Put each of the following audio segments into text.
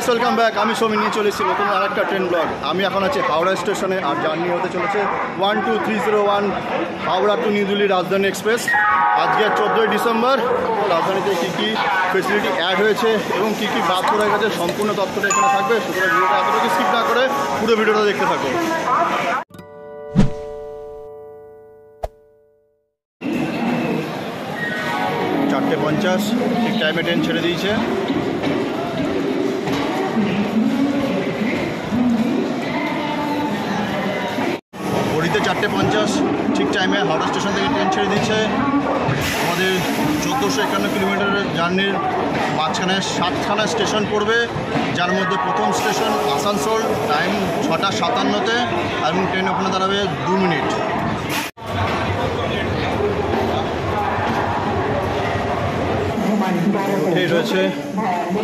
Welcome back. আমি সৌমিন নিয়ে চলেছি নতুন আরেকটা ট্রেন ব্লগ। আমি এখন আছি হাওড়া স্টেশনে আর জার্নি হতে চলেছে 12301 হাওড়া টু নিউ দিল্লি রাজধানী এক্সপ্রেস। আজকে 14ই ডিসেম্বর। রাজধানীতে কী কী ফেসিলিটি অ্যাড হয়েছে এবং কী কী বাদ পড়ে গেছে সম্পূর্ণ তথ্যটা এখানে থাকবে। সুতরাং ভিডিওটা এতটুকু স্কিপ না করে পুরো ভিডিওটা দেখতে থাকো। 4:50 ঠিক টাইমে ট্রেন ছেড়ে দিয়েছে। ঘড়িতে 4:50 ঠিক টাইমে হাওড়া স্টেশন থেকে ট্রেন ছেড়ে দিচ্ছে। আমাদের 1451 কিলোমিটারের জার্নির মাঝখানে 7খানা স্টেশন পড়বে, যার মধ্যে প্রথম স্টেশন আসানসোল, টাইম 6:57 এবং ট্রেন ওখানে দাঁড়াবে 2 মিনিট। এই রয়েছে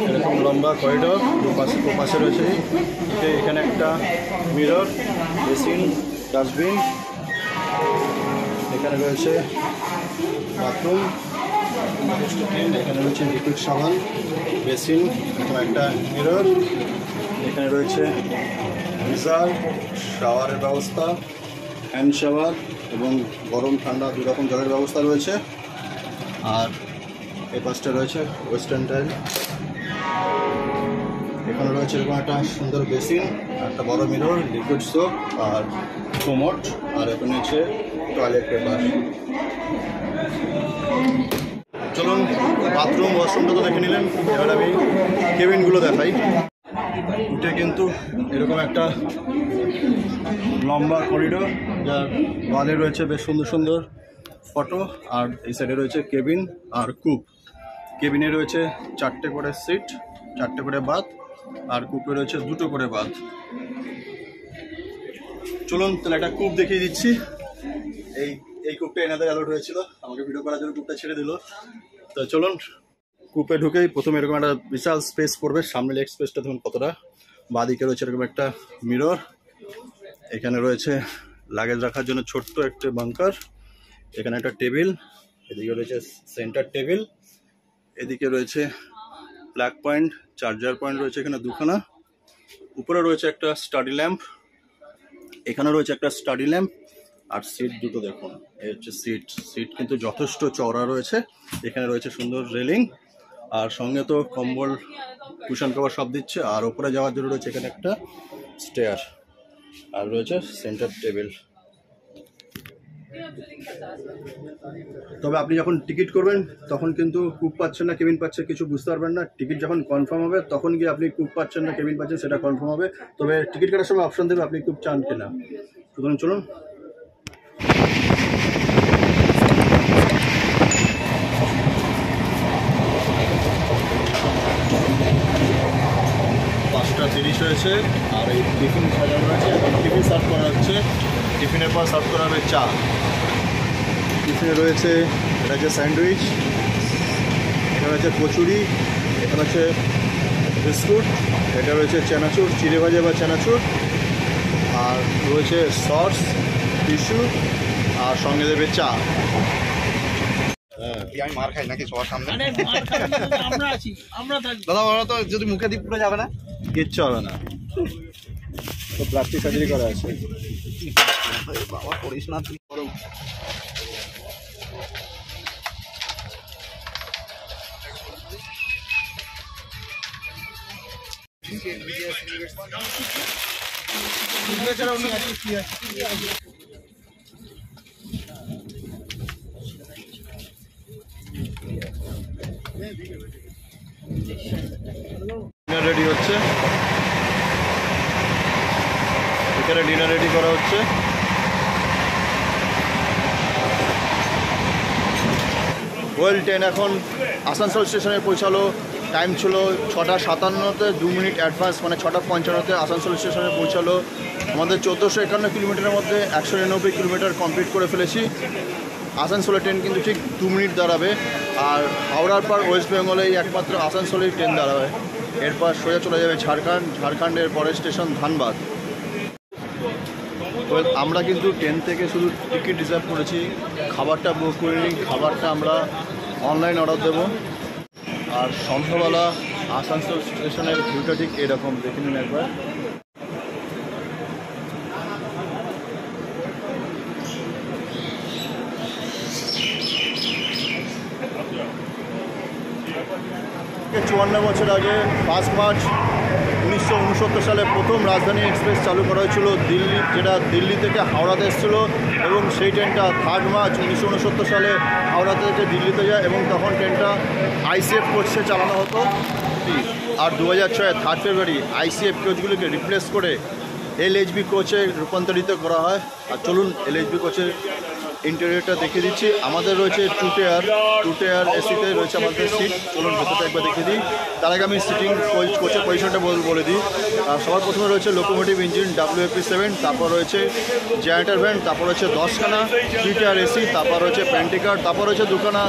এরকম লম্বা করিডোর, দুপাশে রয়েছে এখানে একটা মিরর, বেসিন, ডাস্টবিন, এখানে রয়েছে বাথরুম, এখানে রয়েছে লিকুইড সাবান, বেসিন, এরকম একটা মিরর, এখানে রয়েছে গিজার, শাওয়ারের ব্যবস্থা, হ্যান্ড শাওয়ার এবং গরম ঠান্ডা দুই রকম জলের ব্যবস্থা রয়েছে। আর এই পাশটা রয়েছে ওয়েস্টার্ন টাইল। এখানে রয়েছে এরকম একটা সুন্দর বেসিন, একটা বড় মিরর, লিকুইড সোপ আর কোমোড, আর এখানে হচ্ছে টয়লেট পেপার। চলুন বাথরুম ওয়াশরুমটা তো দেখে নিলেন, এবার আমি কেবিনগুলো দেখাই। উঠে কিন্তু এরকম একটা লম্বা করিডোর, যার ওয়ালে রয়েছে বেশ সুন্দর সুন্দর ফটো, আর এই সাইডে রয়েছে কেবিন আর কূপ। কেবিনে রয়েছে 4টে করে সিট, 4টে করে বাথ, আর কূপে রয়েছে 2টো করে বাথ। চলুন তাহলে একটা কূপ দেখিয়ে দিচ্ছি। এই কূপটা এনাদের অ্যালাউড হয়েছিল, আমাকে ভিডিও করার জন্য কূপটা ছেড়ে দিল। তো চলুন কূপে ঢুকেই প্রথমে এরকম একটা বিশাল স্পেস পড়বে। সামনে লেগ স্পেসটা দেখুন কতটা। বাঁদিকে রয়েছে এরকম একটা মিরর, এখানে রয়েছে লাগেজ রাখার জন্য ছোট্ট একটা বাঙ্কার, এখানে একটা টেবিল, এদিকে রয়েছে সেন্টার টেবিল, এদিকে রয়েছে প্লাগ পয়েন্ট, চার্জার পয়েন্ট রয়েছে এখানে 2খানা, উপরে রয়েছে একটা স্টাডি ল্যাম্প, এখানে রয়েছে একটা স্টাডি ল্যাম্প, আর সিট দুটো দেখুন। এই হচ্ছে সিট কিন্তু যথেষ্ট চওড়া রয়েছে। এখানে রয়েছে সুন্দর রেলিং, আর সঙ্গে তো কম্বল, কুশন কভার সব দিচ্ছে। আর ওপরে যাওয়ার জন্য রয়েছে এখানে একটা স্টেয়ার, আর রয়েছে সেন্টার টেবিল। তবে আপনি যখন টিকিট করবেন তখন কিন্তু কূপ পাচ্ছেন না কেবিন পাচ্ছেন কিছু বুঝতে পারবেন না। টিকিট যখন কনফার্ম হবে তখন গিয়ে আপনি কূপ পাচ্ছেন না কেবিন পাচ্ছেন সেটা কনফার্ম হবে। তবে টিকিট কাটার সময় অপশন দেবে আপনি কূপ চান কিনা। সুতরাং চলুন 5:30 হয়েছে, আর এই টিফিন সাজানো রয়েছে। এখন টিফিন সার্ভ করা হচ্ছে। টিফিনের পর সার্ভ করা হবে চা। টিফিনে রয়েছে এটা হচ্ছে স্যান্ডউইচ, এটা রয়েছে কচুরি, এটা হচ্ছে বিস্কুট, এটা রয়েছে চানাচুর, চিড়ে ভাজা বা চানাচুর, আর রয়েছে সস, টিস্যু, আর সঙ্গে দেবে চা। আমি মার খাই নাকি সবার সামনে? দাদা ওরা তো যদি মুখে দিয়ে পুরো যাবে না, কিচ্ছু হবে না, তো প্লাস্টিক সার্জারি করা আছে। বাবা করিস না তুই। ডিনার রেডি হচ্ছে, এখানে ডিনার রেডি করা হচ্ছে। ওয়েল ট্রেন এখন আসানসোল স্টেশনে পৌঁছালো। টাইম ছিল 6:57, 2 মিনিট অ্যাডভান্স, মানে 6:55 আসানসোল স্টেশনে পৌঁছালো। আমাদের 1451 কিলোমিটারের মধ্যে 199 কিলোমিটার কমপ্লিট করে ফেলেছি। আসানসোলের ট্রেন কিন্তু ঠিক 2 মিনিট দাঁড়াবে, আর হাওড়ার পর ওয়েস্ট বেঙ্গলেই একমাত্র আসানসোলেই ট্রেন দাঁড়াবে। এরপর সোজা চলে যাবে ঝাড়খণ্ড, ঝাড়খণ্ডের পরের স্টেশন ধানবাদ। আমরা কিন্তু ট্রেন থেকে শুধু টিকিট রিজার্ভ করেছি, খাবারটা বুক করিনি। খাবারটা আমরা অনলাইন অর্ডার দেবো। আর সন্ধ্যাবেলা আসানসোল স্টেশনের ভিউটা ঠিক এরকম, দেখে নিন একবার। চুয়ান্ন বছর আগে 1 মার্চ 1969 সালে প্রথম রাজধানী এক্সপ্রেস চালু করা হয়েছিল দিল্লি, যেটা দিল্লি থেকে হাওড়াতে এসেছিলো, এবং সেই ট্রেনটা 3 মার্চ 1969 সালে হাওড়া থেকে দিল্লিতে যায়, এবং তখন ট্রেনটা আইসিএফ কোচে চালানো হতো। আর 2006 3 ফেব্রুয়ারি আইসিএফ কোচগুলিকে রিপ্লেস করে এলএইচবি কোচে রূপান্তরিত করা হয়। আর চলুন এলএইচবি কোচের ইন্টেরিয়রটা দেখিয়ে দিচ্ছি। আমাদের রয়েছে টু টেয়ার এসিতে রয়েছে আমাদের সিট। চলুন ভেতরটা একবার দেখিয়ে দিই। তার আগে আমি সিটিং কোচের পজিশনটা বলে দিই। সবার প্রথমে রয়েছে লোকোমোটিভ ইঞ্জিন WFP7, তারপর রয়েছে জেনারেটর ভ্যান, তারপর রয়েছে 10খানা 3 টেয়ার এসি, তারপর রয়েছে প্যান্টিকার, তারপর রয়েছে 2খানা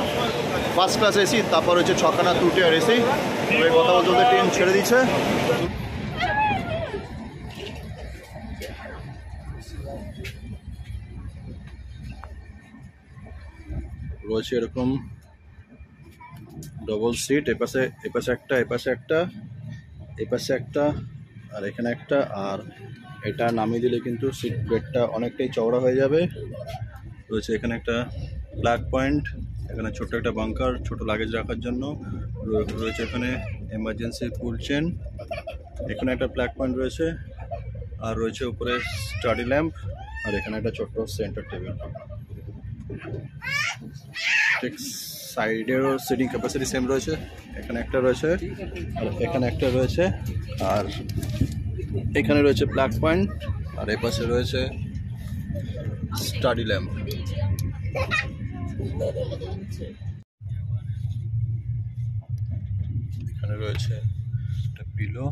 ফার্স্ট ক্লাস এসি, তারপর রয়েছে 6খানা 2 টেয়ার এসি। তবে কথা বলতে বলতে ট্রেন ছেড়ে দিচ্ছে। রয়েছে এরকম ডবল সিট, এপাশে একটা, এপাশে একটা, আর এখানে একটা। আর এটা নামিয়ে দিলে কিন্তু সিট বেডটা অনেকটাই চওড়া হয়ে যাবে। রয়েছে এখানে একটা প্লাগ পয়েন্ট, এখানে ছোট্ট একটা বাঙ্কার ছোট লাগেজ রাখার জন্য। রয়েছে এখানে এমার্জেন্সি পুল চেন, এখানে একটা প্লাগ পয়েন্ট রয়েছে। আর রয়েছে উপরে স্টাডি ল্যাম্প, আর এখানে একটা ছোট্ট সেন্টার টেবিল। ঠিক সাইডেরও সিটিং ক্যাপাসিটি সেম রয়েছে, এখানে একটা রয়েছে আর এখানে একটা রয়েছে। আর এখানে রয়েছে প্লাগ পয়েন্ট, আর এই পাশে রয়েছে স্টাডি ল্যাম্প। এখানে রয়েছে একটা পিলো,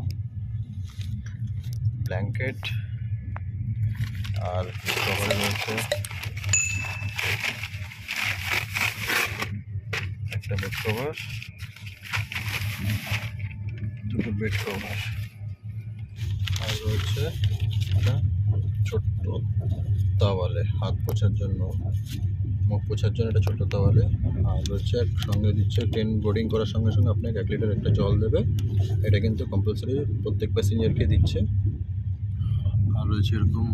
ব্ল্যাঙ্কেট, আর কভারে রয়েছে একটা বেড কভার, দুটো বেড কভার, আর রয়েছে একটা ছোট্ট তাওয়ালে হাত পোছার জন্য, মুখ পোছার জন্য একটা ছোট্ট তাওয়ালে। আর রয়েছে সঙ্গে দিচ্ছে, ট্রেন বোর্ডিং করার সঙ্গে সঙ্গে আপনাকে 1 লিটার একটা জল দেবে, এটা কিন্তু কম্পালসারি প্রত্যেক প্যাসেঞ্জারকে দিচ্ছে। আর রয়েছে এরকম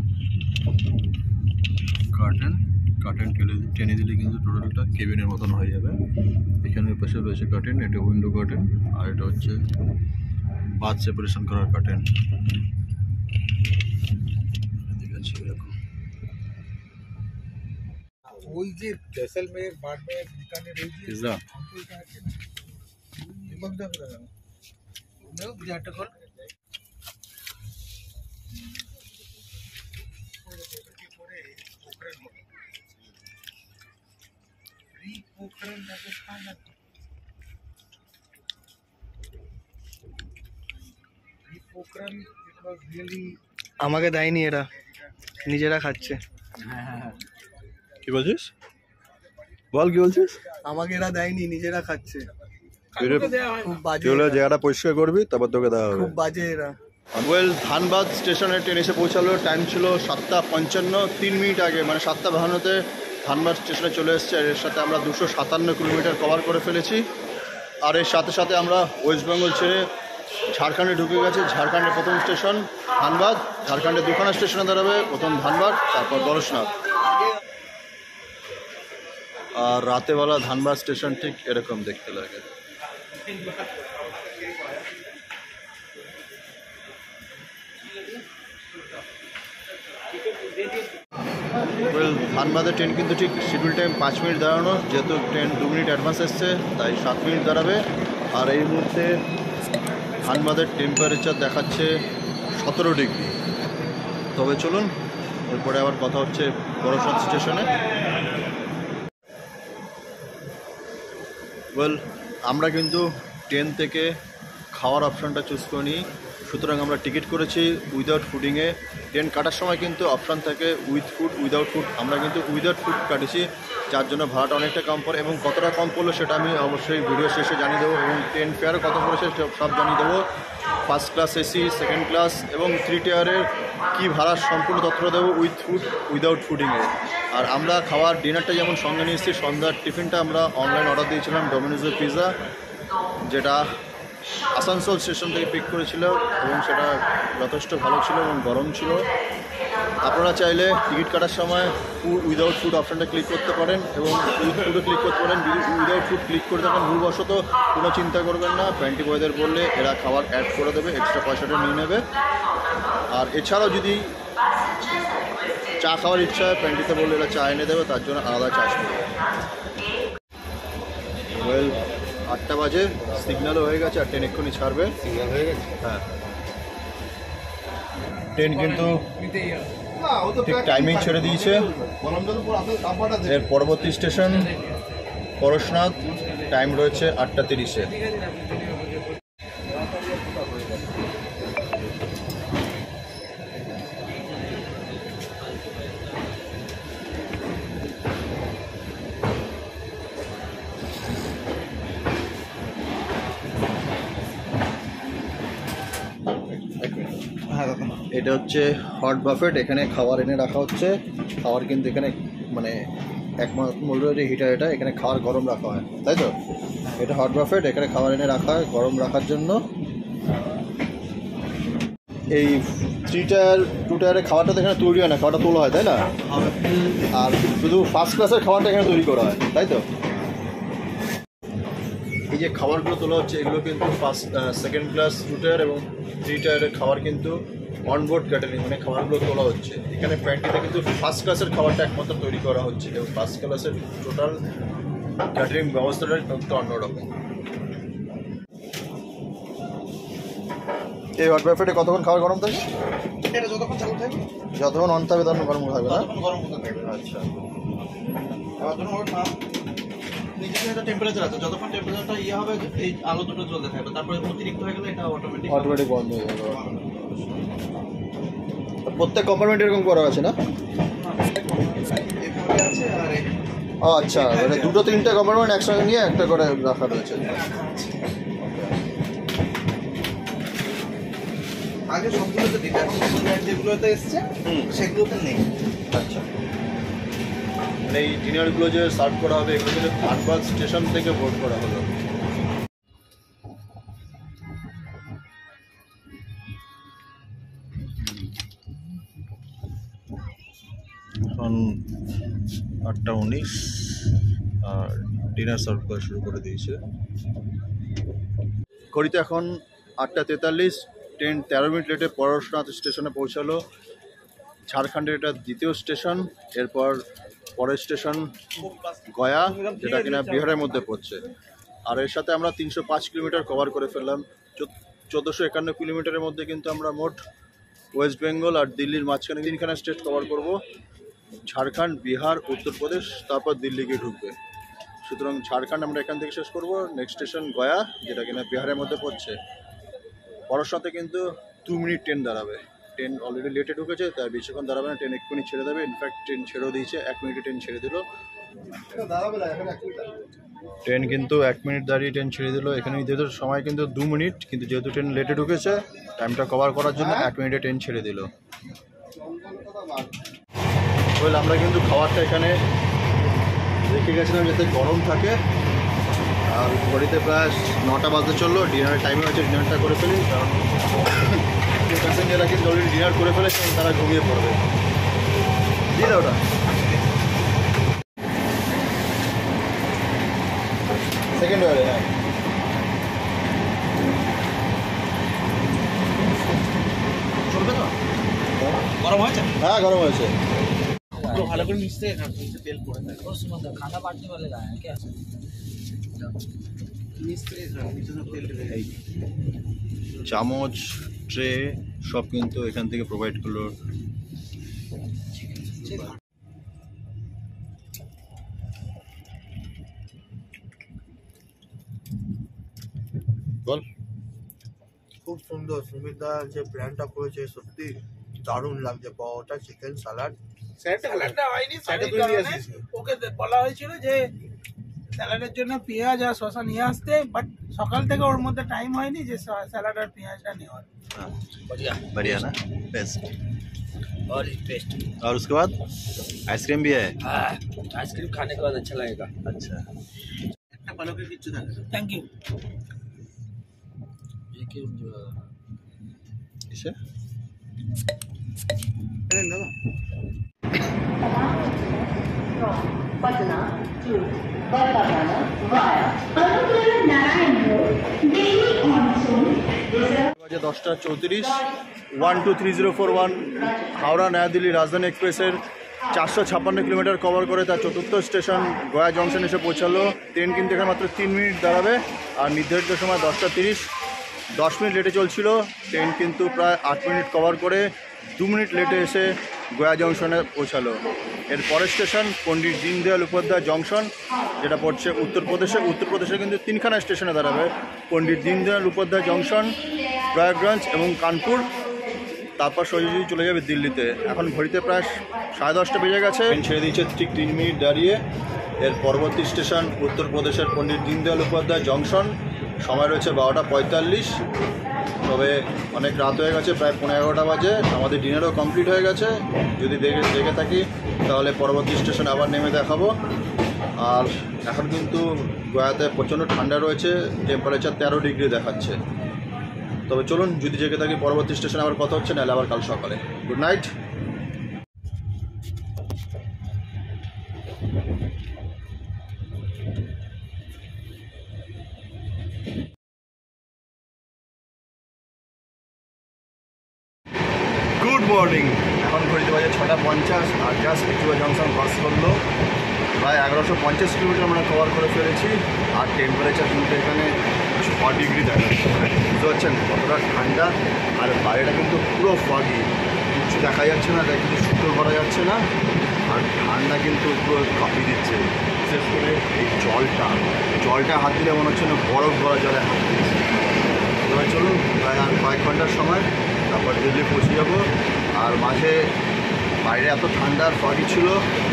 কার্টেন টেনে দিলে কিন্তু টোটালটা কেবিনের মতন হয়ে যাবে। এখানে পাশে রয়েছে কার্টেন, এটা উইন্ডো কার্টেন, আর এটা হচ্ছে বাথ সেপারেশন করার কার্টেন। ঠিক আছে, এরকম ওই যে জয়সলমের বাড়মের বিকানের ওই যে পিজ্জা আমাকে দেয়নি, এরা নিজেরা খাচ্ছে। কি বলছিস? বল কি বলছিস? আমাকে এরা দেয়নি, নিজেরা খাচ্ছে। খুব বাজে, জায়গাটা পরিষ্কার করবি তারপর তোকে দেওয়া হবে। খুব বাজে এরা। ধানবাদ স্টেশনে ট্রেন এসে পৌঁছালো, টাইম ছিল 7:55, 3 মিনিট আগে, মানে 7:52-তে ধানবাদ স্টেশনে চলে এসেছে। এর সাথে আমরা 257 কিলোমিটার কভার করে ফেলেছি। আর এর সাথে সাথে আমরা ওয়েস্ট বেঙ্গল ছেড়ে ঝাড়খণ্ডে ঢুকে গেছে। ঝাড়খণ্ডের প্রথম স্টেশন ধানবাদ, ঝাড়খণ্ডের 2খানা স্টেশনে দাঁড়াবে, প্রথম ধানবাদ, তারপর দরশনাথ। আর রাতেবেলা ধানবাদ স্টেশন ঠিক এরকম দেখতে লাগে। ধানবাদের ট্রেন কিন্তু ঠিক শিডিউল টাইম 5 মিনিট দাঁড়ানো, যেহেতু ট্রেন 2 মিনিট অ্যাডভান্স এসছে তাই 7 মিনিট দাঁড়াবে। আর এই মুহূর্তে ধানবাদের টেম্পারেচার দেখাচ্ছে 17 ডিগ্রি। তবে চলুন এরপরে আবার কথা হচ্ছে দরশনাথ স্টেশনে। আমরা কিন্তু ট্রেন থেকে খাওয়ার অপশানটা চুজ করে নিই, সুতরাং আমরা টিকিট করেছি উইদাউট ফুডিংয়ে। ট্রেন কাটার সময় কিন্তু অপশান থাকে উইথ ফুড, উইদাউট ফুড। আমরা কিন্তু উইদাউট ফুড কাটিছি, যার জন্য ভাড়াটা অনেকটা কম পড়ে। এবং কতটা কম পড়লো সেটা আমি অবশ্যই ভিডিও শেষে জানিয়ে দেবো, এবং ট্রেন ফেয়ারও কত পড়েছে সব জানিয়ে দেবো। First class AC, second class এবং 3 টিয়ারের কী ভাড়া সম্পূর্ণ তথ্য দেবো উইথ ফুড, উইদাউট ফুডিংয়ে। আর আমরা খাওয়ার ডিনারটা যেমন সঙ্গে নিয়ে এসেছি, সন্ধ্যার টিফিনটা আমরা অনলাইন অর্ডার দিয়েছিলাম ডোমিনোজের পিৎজা, যেটা আসানসোল স্টেশন থেকে পিক করেছিল এবং সেটা যথেষ্ট ভালো ছিল এবং গরম ছিল। আপনারা চাইলে টিকিট কাটার সময় উইদাউট ফুড অপশানটা ক্লিক করতে পারেন এবং উইথ ফুডও ক্লিক করতে পারেন। উইদাউট ফুড ক্লিক করে থাকেন ভুলবশত কোনো চিন্তা করবেন না, প্যান্টি বয়দের বললে এরা খাবার অ্যাড করে দেবে, এক্সট্রা পয়সাটা নিয়ে নেবে। আর এছাড়াও যদি চা খাওয়ার ইচ্ছা হয় প্যান্টিতে বললে এরা চা এনে দেবে, তার জন্য আলাদা চার্জ নেবে। ওয়েল 8টা বাজে, সিগন্যালও হয়ে গেছে আর ট্রেন এক্ষুনি ছাড়বে। সিগন্যাল হয়ে গেছে। হ্যাঁ, ট্রেন কিন্তু ঠিক টাইমিং ছেড়ে দিয়েছে। এর পরবর্তী স্টেশন পরশনাথ, টাইম রয়েছে 8টা 30-এ। এটা হচ্ছে হট বাফেট, এখানে খাবার এনে রাখা হচ্ছে। খাবার কিন্তু এখানে মানে একমাত্র মূল্যের হিটার, এটা এখানে খাবার গরম রাখা হয়, তাই তো? এটা হট বাফেট, এখানে খাবার এনে রাখা হয় গরম রাখার জন্য। এই 3 টায়ার 2 টায়ারের খাবারটা তো এখানে তৈরি হয় না, খাবারটা তোলা হয়, তাই না? আর শুধু ফার্স্ট ক্লাসের খাবারটা এখানে তৈরি করা হয়, তাই তো? এই যে খাবারগুলো তোলা হচ্ছে এগুলো কিন্তু সেকেন্ড ক্লাস 2 টায়ার এবং 3 টায়ারের খাবার কিন্তু অনবোর্ড ক্যাটারিং, মানে খাবারগুলো তোলা হচ্ছে। এখানে প্যান্টিতে কিন্তু ফার্স্ট ক্লাসের খাবারটা একমাত্র তৈরি করা হচ্ছে এবং ফার্স্ট ক্লাসের টোটাল ক্যাটারিং ব্যবস্থাটা একটু অন্যরকম। এই হট বাফেটে কতক্ষণ খাবার গরম থাকে? এটা যতক্ষণ চালু থাকবে, যতক্ষণ অন থাকবে তখন গরম থাকবে না? গরম হতে থাকবে। আচ্ছা, এবার ধরুন ওর নাম নিচে একটা টেম্পারেচার আছে, যতক্ষণ টেম্পারেচারটা ইয়ে হবে এই আলো দুটো জ্বলতে থাকবে, তারপরে অতিরিক্ত হয়ে গেলে এটা অটোমেটিক বন্ধ হয়ে যাবে। প্রত্যেক কম্পার্টমেন্ট এরকম করা আছে না? এভাবে আছে। আর ও আচ্ছা, মানে 2-3টে কম্পার্টমেন্ট একসঙ্গে নিয়ে একটা করে রাখা রয়েছে। আগে সবগুলোতে দিতে, এখন যেগুলোতে এসছে সেগুলোতে নেই। আচ্ছা, মানে এই ডিনারগুলো যে সার্ভ করা হবে এগুলো কিন্তু ধানবাদ স্টেশন থেকে বোর্ড করা হলো। এখন 8টা 19 আর ডিনার সার্ভ করা শুরু করে দিয়েছে। ঘড়িতে এখন 8টা 43, ট্রেন 13 মিনিট লেটে পরশনাথ স্টেশনে পৌঁছালো। ঝাড়খণ্ডের এটা দ্বিতীয় স্টেশন। এরপর পরের স্টেশন গয়া, যেটা কিনা বিহারের মধ্যে পড়ছে। আর এর সাথে আমরা 305 কিলোমিটার কভার করে ফেললাম। 1451 কিলোমিটারের মধ্যে কিন্তু আমরা মোট ওয়েস্ট বেঙ্গল আর দিল্লির মাঝখানে 3খানা স্টেট কভার করব। ঝাড়খণ্ড, বিহার, উত্তরপ্রদেশ, তারপর দিল্লি গিয়ে ঢুকবে। সুতরাং ঝাড়খণ্ড আমরা এখান থেকে শেষ করব। নেক্সট স্টেশন গয়া, যেটা কিনা বিহারের মধ্যে পড়ছে। পরশনাথে কিন্তু 2 মিনিট ট্রেন দাঁড়াবে। ট্রেন অলরেডি লেটে ঢুকেছে, তাই বেশিক্ষণ দাঁড়াবে না, ট্রেন এক্ষুনি ছেড়ে দেবে। ইনফ্যাক্ট ট্রেন ছেড়েও দিয়েছে, 1 মিনিটে ট্রেন ছেড়ে দিল। ট্রেন কিন্তু 1 মিনিট দাঁড়িয়ে ট্রেন ছেড়ে দিল। এখানে যেহেতু সময় কিন্তু 2 মিনিট, কিন্তু যেহেতু ট্রেন লেটে ঢুকেছে টাইমটা কভার করার জন্য 1 মিনিটে ট্রেন ছেড়ে দিল। বলে আমরা কিন্তু খাবারটা এখানে রেখে গেছিলাম যাতে গরম থাকে। আর ঘড়িতে প্রায় 9টা বাজতে চললো, ডিনারের টাইমে হচ্ছে ডিনারটা করে ফেলি, কারণ প্যাসেঞ্জাররা কিন্তু অলরেডি ডিনার করে ফেলেছে, তারা ঘুমিয়ে পড়বে। দিয়ে দাও ওটা সেকেন্ড ওয়ারে। হ্যাঁ, চলবে তো? গরম হয়েছে? হ্যাঁ গরম হয়েছে। ভালো করে মিশতে তেল পড়ে থাকে। खाना बांटने वाले लाए हैं क्या? এই চামচ, ট্রে সব কিন্তু এখান থেকে প্রোভাইড করলো। বল। খুব সুন্দর, সুমিতা যে ব্র্যান্ডটা করেছে সত্যি দারুণ লাগছে। পাওয়াটা, চিকেন, স্যালাড। স্যালাডটা হয়নি, ওকে বলা হয়েছিল যে স্যালাডের জন্য পেঁয়াজ আর শসা নিয়ে আসতে, বাট সকাল থেকে ওর মধ্যে টাইম হয়নি যে স্যালাড আর পেঁয়াজটা নেওয়ার। बढ़िया बढ़िया ना, बेस्ट। और टेस्ट और उसके बाद आइसक्रीम भी है। आइसक्रीम खाने के बाद अच्छा लगेगा। अच्छा, একটা পালকের কিচ্ছু থাকে না। Thank you. এসে দাদা Patna to Vadodara via Anugrah Narayan Road, Delhi monsoon. বাজে 10:34 123041 হাওড়া নয়া দিল্লি রাজধানী এক্সপ্রেসের 456 কিলোমিটার কভার করে তার চতুর্থ স্টেশন গয়া জংশন এসে পৌঁছালো। ট্রেন কিন্তু এখানে মাত্র 3 মিনিট দাঁড়াবে, আর নির্ধারিত সময় 10:30, 10 মিনিট লেটে চলছিল। ট্রেন কিন্তু প্রায় 8 মিনিট কভার করে 2 মিনিট লেটে এসে গয়া জংশনে পৌঁছালো। এর পরের স্টেশন পণ্ডিত দীনদয়াল উপাধ্যায় জংশন, যেটা পড়ছে উত্তরপ্রদেশে। উত্তরপ্রদেশে কিন্তু 3খানা স্টেশনে দাঁড়াবে, পণ্ডিত দীনদয়াল উপাধ্যায় জংশন, প্রয়াগরাজ এবং কানপুর। তারপর সোজাসুজি চলে যাবে দিল্লিতে। এখন ঘড়িতে প্রায় 10:30 বেজে গেছে। ট্রেন ছেড়ে দিয়েছে ঠিক 3 মিনিট দাঁড়িয়ে। এর পরবর্তী স্টেশন উত্তরপ্রদেশের পণ্ডিত দীনদয়াল উপাধ্যায় জংশন। সময় রয়েছে 12:45। তবে অনেক রাত হয়ে গেছে, প্রায় 11:15 বাজে। আমাদের ডিনারও কমপ্লিট হয়ে গেছে। যদি দেখে থাকি তাহলে পরবর্তী স্টেশনে আবার নেমে দেখাবো। আর এখন কিন্তু গয়াতে প্রচণ্ড ঠান্ডা রয়েছে, টেম্পারেচার 13 ডিগ্রি দেখাচ্ছে। তবে চলুন, যদি জেগে থাকি পরবর্তী স্টেশনে আবার কথা হচ্ছে, নাহলে আবার কাল সকালে। Good night. Good morning. এখন ঘড়িতে বাজে 6:50 আর জাস্ট একটু জংশন ক্রস করলো। প্রায় 1150 কিলোমিটার আমরা কভার করে ফেলেছি। আর টেম্পারেচার কিন্তু এখানে 6 ডিগ্রি দেখাচ্ছে। বুঝতে পারছেন কতটা ঠান্ডা। আর বাইরেটা কিন্তু পুরো ফগি, কিছু দেখা যাচ্ছে না, তাই কিন্তু শুকনো করা যাচ্ছে না। আর ঠান্ডা কিন্তু পুরো কাঁপিয়ে দিচ্ছে। বিশেষ করে এই জলটা হাত দিলে মনে হচ্ছে না বরফ ভরা জলে হাত দিচ্ছে। এবার চলুন, প্রায় আর কয়েক ঘন্টার সময়, তারপর দিল্লি পৌঁছে যাবো। আর মাঝে বাইরে এত ঠান্ডা আর ফগি ছিল,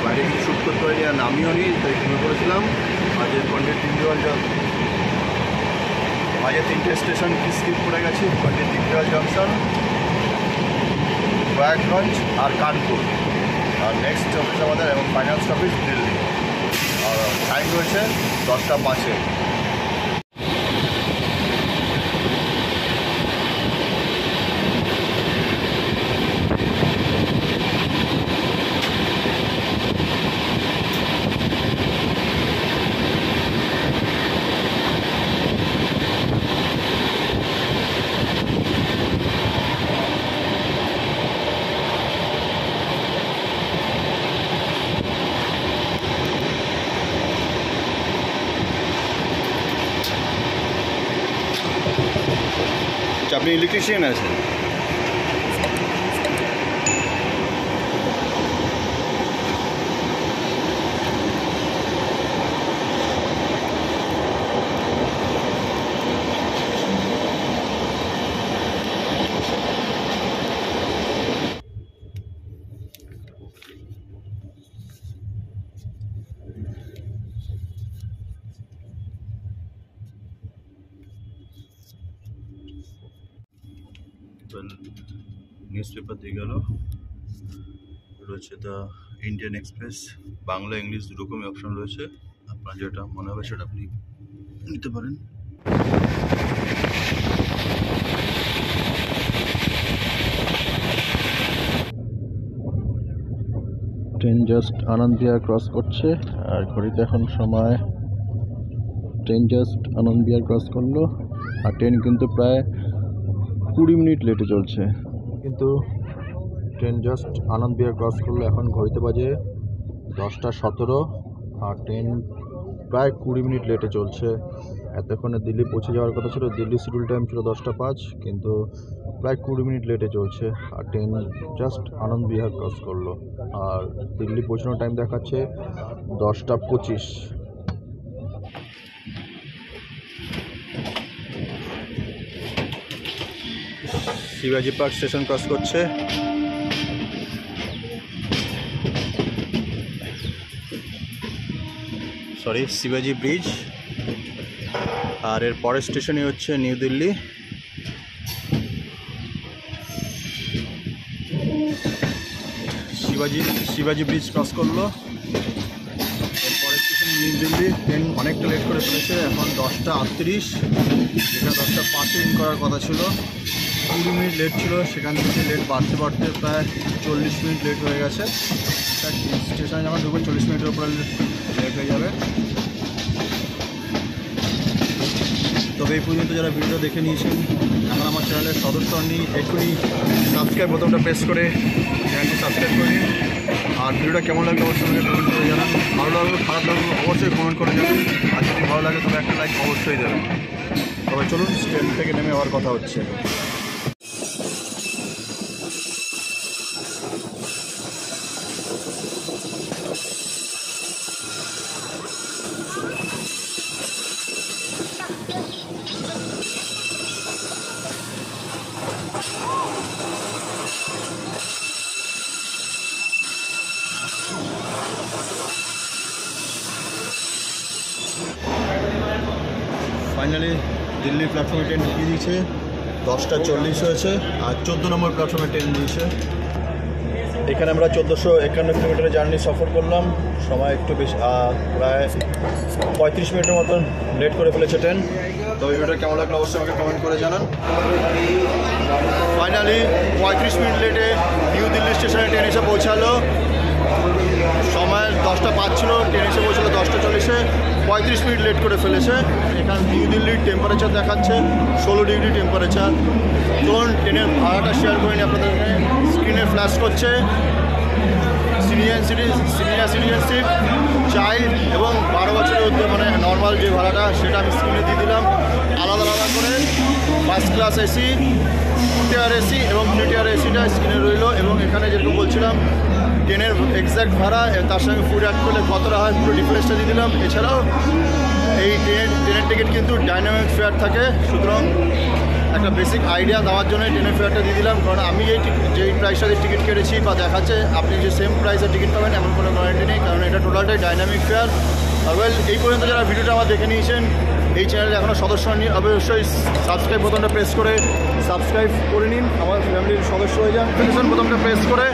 বাইরে কিছু শ্যুট করতে পারিনি, আর নামিও নি, তাই ঘুমিয়ে পড়েছিলাম। মাঝে পণ্ডিত দীনদয়াল মাঝে 3টে স্টেশন স্কিপ করে গেছি। পণ্ডিত দীনদয়াল জংশন, প্রয়াগগঞ্জ আর কানপুর। আর নেক্সট স্টপেজ আমাদের এবং ফাইনাল স্টপেজ দিল্লি। আর টাইম রয়েছে 10:05। আপনি ইলেকট্রিশিয়ান আছেন? নিউজ পেপার দিয়ে গেল, রয়েছে the Indian Express. Bangla English দুরকমই অপশন রয়েছে, আপনার যেটা মনে হবে সেটা আপনি নিতে পারেন। Train just Anand Vihar cross করছে। আর ঘড়িতে এখন সময়, train just Anand Vihar cross করলো। আর ট্রেন কিন্তু প্রায় 20 মিনিট লেটে চলছে। কিন্তু train just Anand Vihar cross করলো। এখন ঘড়িতে বাজে 10:17 আর ট্রেন প্রায় 20 মিনিট লেটে চলছে। এতক্ষণে দিল্লি পৌঁছে যাওয়ার কথা ছিল। দিল্লি শিডিউল টাইম ছিল 10:05, কিন্তু প্রায় 20 মিনিট লেটে চলছে। আর train just Anand Vihar cross করলো। আর দিল্লি পৌঁছানোর টাইম দেখাচ্ছে 10:25। শিবাজি পার্ক স্টেশন ক্রস করছে। সরি, শিবাজি ব্রিজ। আর এর পরের স্টেশনই হচ্ছে নিউ দিল্লি। শিবাজি ব্রিজ ক্রস করলো। এর পরের স্টেশন নিউ দিল্লি ট্রেন অনেকটা লেট করে ফেলেছে। এখন 10:38, যেটা 10:05 ইন করার কথা ছিল। 20 মিনিট লেট ছিল, সেখান থেকে লেট বাড়তে বাড়তে প্রায় 40 মিনিট লেট হয়ে গেছে। স্টেশনে যখন ঢুকবে 40 মিনিটের উপরে লেট হয়ে যাবে। তবে এই পর্যন্ত যারা ভিডিওটা দেখে নিয়েছেন, এখন আমার চ্যানেলের সদস্য হননি, এক্ষুনি সাবস্ক্রাইব বোতামটা প্রেস করে চ্যানেলটি সাবস্ক্রাইব করে নিন। আর ভিডিওটা কেমন লাগলো অবশ্যই আমাকে কমেন্ট করে জানান। ভালো লাগলো খারাপ লাগলো অবশ্যই কমেন্ট করে জানান। আর যদি ভালো লাগে তবে একটা লাইক অবশ্যই দেবেন। তবে চলুন ট্রেন থেকে নেমে আবার কথা হচ্ছে। ফাইনালি দিল্লি প্ল্যাটফর্মে ট্রেন ঢুকিয়ে দিয়েছে। 10:40 হয়েছে আর 14 নম্বর প্ল্যাটফর্মে ট্রেন দিয়েছে। এখানে আমরা 1451 কিলোমিটারের জার্নি সফর করলাম। সময় একটু বেশি, প্রায় 35 মিনিটের মতন লেট করে ফেলেছে ট্রেন। তবে ভিডিওটা কেমন লাগলো অবশ্যই আমাকে কমেন্ট করে জানান। ফাইনালি 35 মিনিট লেটে নিউ দিল্লি স্টেশনে ট্রেন এসে পৌঁছালো। সময় 10:05 ছিল, ট্রেন এসে পৌঁছালো 10:40-এ। 35 মিনিট লেট করে ফেলেছে। এখানে নিউ দিল্লির টেম্পারেচার দেখাচ্ছে 16 ডিগ্রি টেম্পারেচার। চলুন ট্রেনের ভাড়াটা শেয়ার করে নিই আপনাদের। স্ক্রিনে ফ্ল্যাশ করছে সিনিয়র সিটিজেনশিপ, চাইল্ড এবং 12 বছরের মধ্যে মানে নর্মাল যে ভাড়াটা সেটা আমি স্ক্রিনে দিয়ে দিলাম। আলাদা আলাদা করে ফার্স্ট ক্লাস এসি, 2 টিয়ার এসি এবং 3 টিয়ার এসিটা স্ক্রিনে রইল। এবং এখানে যেরকম বলছিলাম ট্রেনের এক্স্যাক্ট ভাড়া, তার সঙ্গে ফুড অ্যাড করলে কতটা হয় পুরো ডিফারেন্সটা দিয়ে দিলাম। এছাড়াও এই ট্রেনের টিকিট কিন্তু ডাইনামিক ফেয়ার থাকে, সুতরাং একটা বেসিক আইডিয়া দেওয়ার জন্য ট্রেনের ফেয়ারটা দিয়ে দিলাম। কারণ আমি যেই প্রাইসটা টিকিট কেটেছি বা দেখাচ্ছে আপনি যে সেম প্রাইসের টিকিট পাবেন এমন কোনো গ্যারান্টি নেই, কারণ এটা টোটালটাই ডাইনামিক ফেয়ার। ওয়েল, এই পর্যন্ত যারা ভিডিওটা আমার দেখে নিয়েছেন, এই চ্যানেলে এখনও সদস্য হননি, অবশ্যই সাবস্ক্রাইব বোতামটা প্রেস করে সাবস্ক্রাইব করে নিন, আমার ফ্যামিলির সদস্য হয়ে যান। নোটিফিকেশন বোতামটা প্রেস করে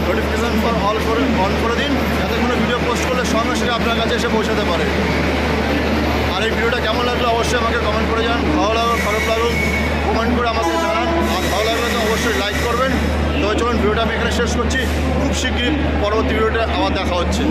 নোটিফিকেশন ফর অল করে অন করে দিন, যাতে কোনো ভিডিও পোস্ট করলে সঙ্গে সঙ্গে আপনার কাছে এসে পৌঁছাতে পারে। আর এই ভিডিওটা কেমন লাগলো অবশ্যই আমাকে কমেন্ট করে যান। ভালো লাগলো খারাপ লাগলো কমেন্ট করে আমাকে জানান। আর ভালো লাগলে তো অবশ্যই লাইক করবেন। তবে চলুন ভিডিওটা আমি এখানে শেষ করছি। খুব শীঘ্রই পরবর্তী ভিডিওটা আবার দেখা হচ্ছে।